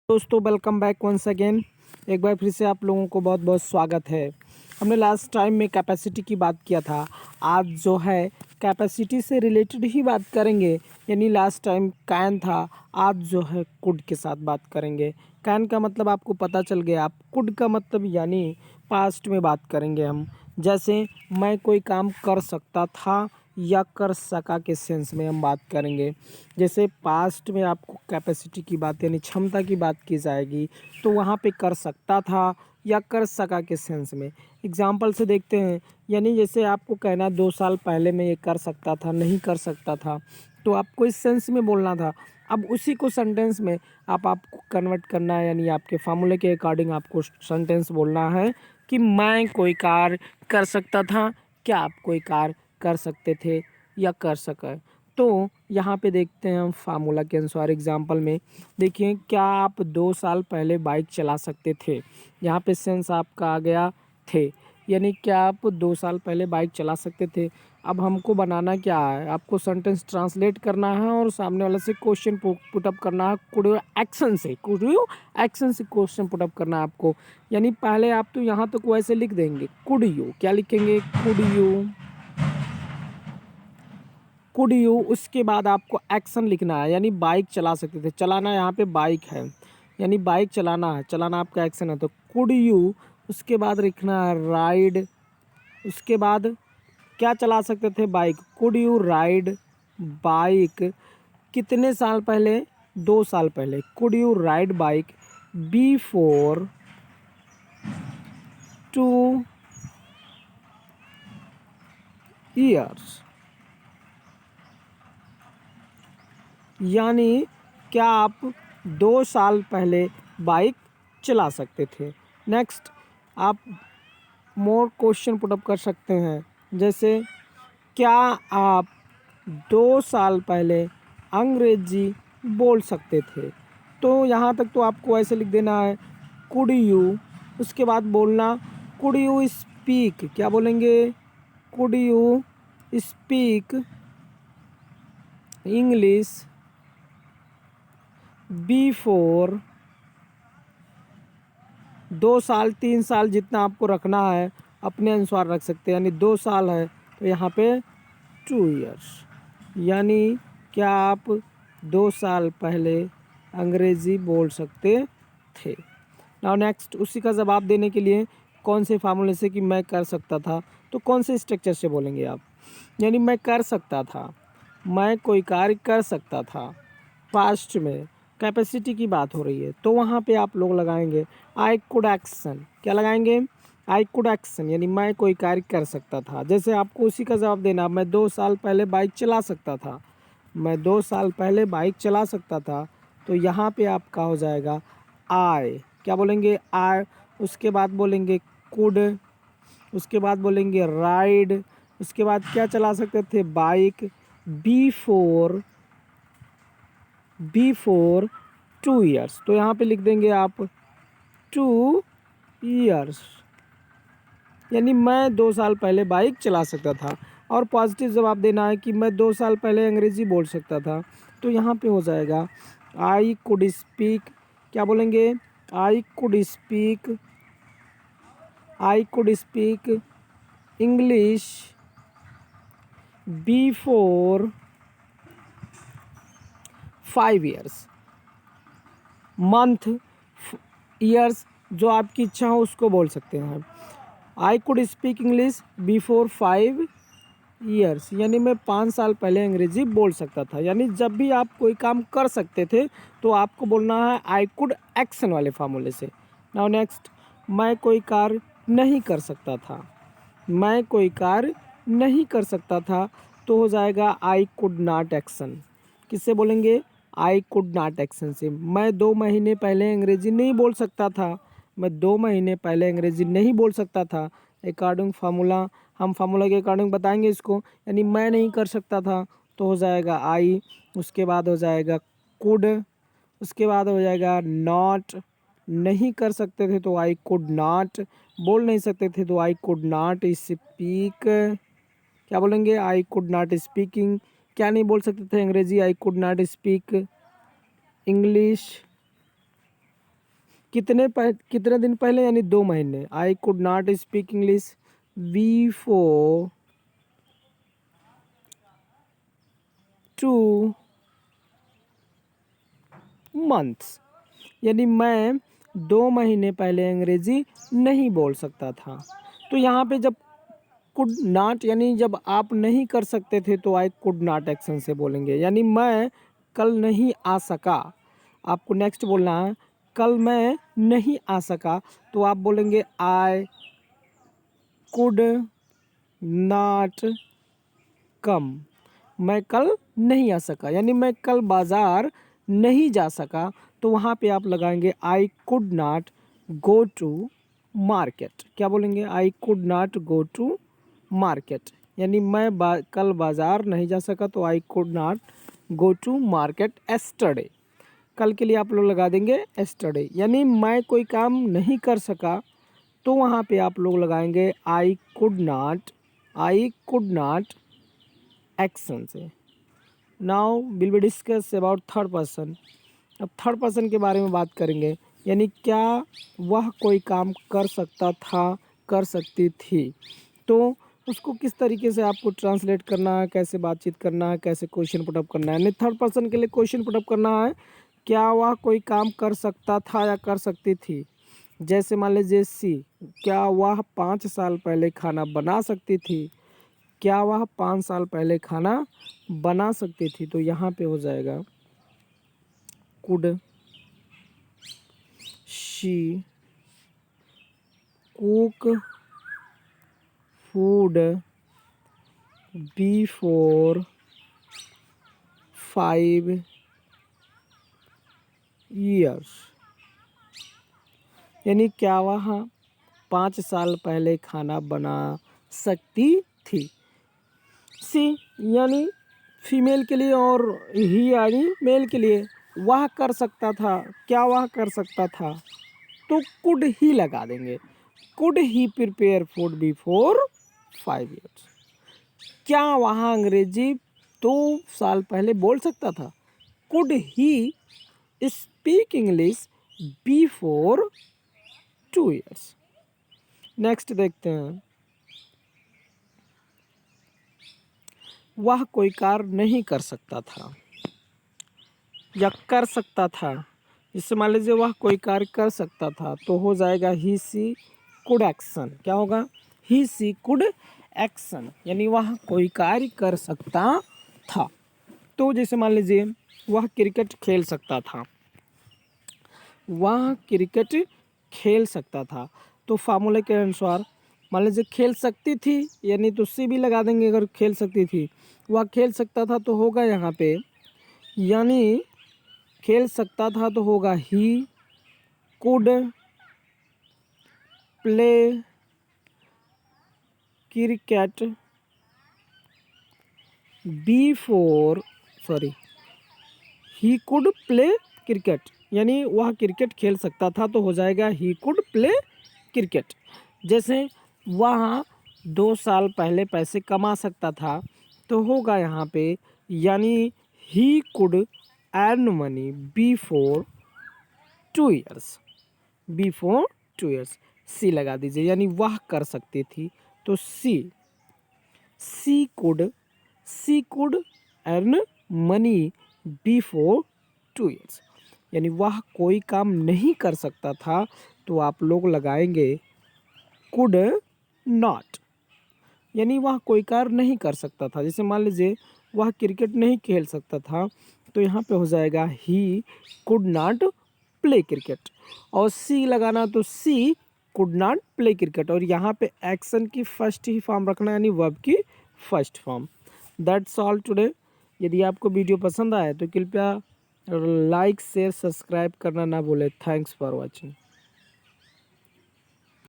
दोस्तों welcome back once again. एक बार फिर से आप लोगों को बहुत बहुत स्वागत है। हमने लास्ट टाइम में कैपेसिटी की बात किया था। आज जो है कैपेसिटी से रिलेटेड ही बात करेंगे। यानी लास्ट टाइम कैन था, आज जो है कुड के साथ बात करेंगे। कैन का मतलब आपको पता चल गया। आप कुड का मतलब यानी पास्ट में बात करेंगे हम। जैसे मैं कोई काम कर सकता था या कर सका के सेंस में हम बात करेंगे। जैसे पास्ट में आपको कैपेसिटी की बात यानी क्षमता की बात की जाएगी तो वहाँ पे कर सकता था या कर सका के सेंस में। एग्जाम्पल से देखते हैं। यानी जैसे आपको कहना 2 साल पहले मैं ये कर सकता था, नहीं कर सकता था, तो आपको इस सेंस में बोलना था। अब उसी को सेंटेंस में आपको कन्वर्ट करना है। यानी आपके फार्मूले के अकॉर्डिंग आपको सेंटेंस बोलना है कि मैं कोई कार्य कर सकता था, क्या आप कोई कार्य कर सकते थे या कर सका। तो यहाँ पे देखते हैं हम फार्मूला के अनुसार। एग्जाम्पल में देखिए, क्या आप 2 साल पहले बाइक चला सकते थे। यहाँ पे सेंस आपका आ गया थे। यानी क्या आप 2 साल पहले बाइक चला सकते थे। अब हमको बनाना क्या है, आपको सेंटेंस ट्रांसलेट करना है और सामने वाले से क्वेश्चन पुटअप करना है। कुड यू एक्शन से, कुड यू एक्शन से क्वेश्चन पुटअप करना है आपको। यानी पहले आप तो यहाँ तक वैसे लिख देंगे कुड यू, क्या लिखेंगे कुड यू। उसके बाद आपको एक्शन लिखना है। यानी बाइक चला सकते थे, चलाना यहाँ पे बाइक है, यानी बाइक चलाना है, चलाना आपका एक्शन है तो कुड यू। उसके बाद लिखना है राइड। उसके बाद क्या चला सकते थे, bike. Could you ride bike कितने साल पहले, 2 साल पहले। Could you ride bike before 2 years। यानी क्या आप 2 साल पहले बाइक चला सकते थे। नेक्स्ट आप मोर क्वेश्चन पुटअप कर सकते हैं। जैसे क्या आप 2 साल पहले अंग्रेजी बोल सकते थे। तो यहाँ तक तो आपको ऐसे लिख देना है कुड यू। उसके बाद बोलना कुड यू स्पीक, क्या बोलेंगे, could you speak English before 2 साल, 3 साल, जितना आपको रखना है अपने अनुसार रख सकते हैं। यानी 2 साल है तो यहाँ पे 2 years। यानी क्या आप 2 साल पहले अंग्रेज़ी बोल सकते थे। नाउ नेक्स्ट, उसी का जवाब देने के लिए कौन से फार्मूले से कि मैं कर सकता था, तो कौन से स्ट्रक्चर से बोलेंगे आप। यानी मैं कर सकता था, मैं कोई कार्य कर सकता था। पास्ट में कैपेसिटी की बात हो रही है तो वहाँ पे आप लोग लगाएंगे आई कुड एक्शन, क्या लगाएंगे, आई कुड एक्शन। यानी मैं कोई कार्य कर सकता था। जैसे आपको उसी का जवाब देना, मैं 2 साल पहले बाइक चला सकता था, मैं 2 साल पहले बाइक चला सकता था। तो यहाँ पे आपका हो जाएगा आई, क्या बोलेंगे, आई। उसके बाद बोलेंगे कुड। उसके बाद बोलेंगे राइड। उसके बाद क्या चला सकते थे, बाइक बिफोर 2 years। तो यहाँ पे लिख देंगे आप 2 years। यानी मैं 2 साल पहले बाइक चला सकता था। और पॉजिटिव जवाब देना है कि मैं 2 साल पहले अंग्रेज़ी बोल सकता था। तो यहाँ पे हो जाएगा आई कुड स्पीक, क्या बोलेंगे, I could speak, I could speak English before 5 years। Month, years, जो आपकी इच्छा हो उसको बोल सकते हैं। I could speak English before 5 years। यानी मैं 5 साल पहले अंग्रेजी बोल सकता था। यानी जब भी आप कोई काम कर सकते थे तो आपको बोलना है आई कुड एक्शन वाले फार्मूले से। नाउ नेक्स्ट, मैं कोई कार्य नहीं कर सकता था, मैं कोई कार्य नहीं कर सकता था तो हो जाएगा आई कुड नॉट एक्शन। किससे बोलेंगे, आई कुड नॉट एक्शन से। मैं 2 महीने पहले अंग्रेजी नहीं बोल सकता था, मैं 2 महीने पहले अंग्रेजी नहीं बोल सकता था। अकॉर्डिंग फार्मूला, हम फार्मूला के अकॉर्डिंग बताएंगे इसको। यानी मैं नहीं कर सकता था तो हो जाएगा आई। उसके बाद हो जाएगा कुड। उसके बाद हो जाएगा नॉट, नहीं कर सकते थे तो आई कुड नॉट, बोल नहीं सकते थे तो आई कुड नॉट स्पीक, क्या बोलेंगे, आई कुड नॉट स्पीकिंग, क्या नहीं बोल सकते थे अंग्रेजी, आई कुड नॉट स्पीक इंग्लिश कितने दिन पहले, यानी 2 महीने। आई could not speak English before 2 months, यानी मैं 2 महीने पहले अंग्रेजी नहीं बोल सकता था। तो यहाँ पे जब कुड नॉट, यानी जब आप नहीं कर सकते थे तो आई कुड नॉट एक्शन से बोलेंगे। यानी मैं कल नहीं आ सका, आपको नेक्स्ट बोलना है कल मैं नहीं आ सका, तो आप बोलेंगे आई कुड नॉट कम। मैं कल नहीं आ सका, यानी मैं कल बाज़ार नहीं जा सका, तो वहाँ पे आप लगाएंगे I could not go to market. क्या बोलेंगे? I could not go to market, यानी मैं कल बाज़ार नहीं जा सका, तो I could not go to market yesterday. कल के लिए आप लोग लगा देंगे एस्टरडे। यानी मैं कोई काम नहीं कर सका, तो वहाँ पे आप लोग लगाएंगे आई कुड नॉट एक्शन से। Now will be discuss about third person. अब थर्ड पर्सन के बारे में बात करेंगे, यानी क्या वह कोई काम कर सकता था, कर सकती थी। तो उसको किस तरीके से आपको ट्रांसलेट करना है, कैसे बातचीत करना है, कैसे क्वेश्चन पुटअप करना है। यानी थर्ड पर्सन के लिए क्वेश्चन पुटअप करना है, क्या वह कोई काम कर सकता था या कर सकती थी। जैसे मान लीजिए सी, क्या वह 5 साल पहले खाना बना सकती थी। क्या वह 5 साल पहले खाना बना सकती थी, तो यहाँ पे हो जाएगा could she cook food before 5 years, यानी क्या वह 5 साल पहले खाना बना सकती थी। सी यानी फीमेल के लिए और ही यानी मेल के लिए, वह कर सकता था। क्या वह कर सकता था, तो कुड ही लगा देंगे। Could he prepare food before 5 years। क्या वह अंग्रेजी 2 साल पहले बोल सकता था। Could he speak English before 2 years। Next देखते हैं, वह कोई कार्य नहीं कर सकता था या कर सकता था। जिससे मान लीजिए वह कोई कार्य कर सकता था, तो हो जाएगा ही सी कुड एक्शन। क्या होगा? ही सी कुड एक्शन, यानी वह कोई कार्य कर सकता था। तो जैसे मान लीजिए वह क्रिकेट खेल सकता था, वह क्रिकेट खेल सकता था, तो फार्मूले के अनुसार मान लीजिए खेल सकती थी, यानी तो सी भी लगा देंगे। अगर खेल सकती थी, वह खेल सकता था, तो होगा यहाँ पे, यानी खेल सकता था तो होगा he could play cricket before, sorry, he could play cricket, यानी वह क्रिकेट खेल सकता था, तो हो जाएगा ही कुड प्ले क्रिकेट। जैसे वह 2 साल पहले पैसे कमा सकता था, तो होगा यहाँ पे, यानी he could earn money before 2 years। Before 2 years she लगा दीजिए, यानी वह कर सकती थी, तो she could earn money before 2 years, यानी वह कोई काम नहीं कर सकता था, तो आप लोग लगाएंगे कुड नॉट, यानी वह कोई कार्य नहीं कर सकता था। जैसे मान लीजिए वह क्रिकेट नहीं खेल सकता था, तो यहाँ पे हो जाएगा he could not play cricket. और सी लगाना, तो she could not play cricket, और यहाँ पे एक्शन की फर्स्ट ही फॉर्म रखना, यानी वर्ब की first form. That's all today. यदि आपको वीडियो पसंद आए तो कृपया लाइक शेयर सब्सक्राइब करना ना भूलें। Thanks for watching.